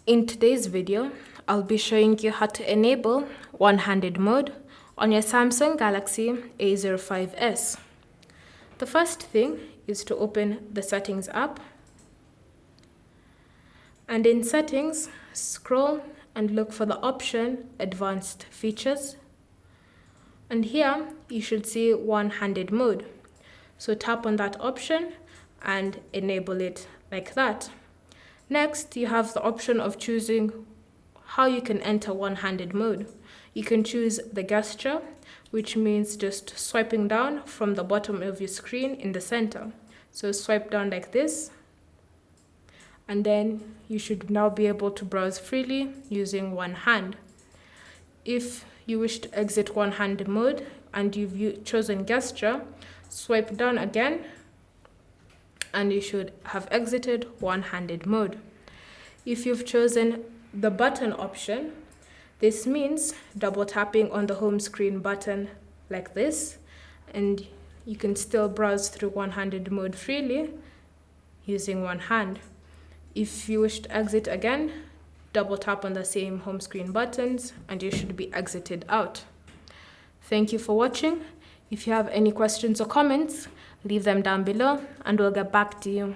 In today's video, I'll be showing you how to enable one-handed mode on your Samsung Galaxy A05s. The first thing is to open the Settings app, and in Settings, scroll and look for the option Advanced Features. And here, you should see one-handed mode. So tap on that option and enable it like that. Next, you have the option of choosing how you can enter one-handed mode. You can choose the gesture, which means just swiping down from the bottom of your screen in the center. So swipe down like this, and then you should now be able to browse freely using one hand. If you wish to exit one-handed mode and you've chosen gesture, swipe down again, and you should have exited one-handed mode. If you've chosen the button option, this means double tapping on the home screen button like this, and you can still browse through one-handed mode freely using one hand. If you wish to exit again, double tap on the same home screen buttons and you should be exited out. Thank you for watching. If you have any questions or comments, leave them down below and we'll get back to you.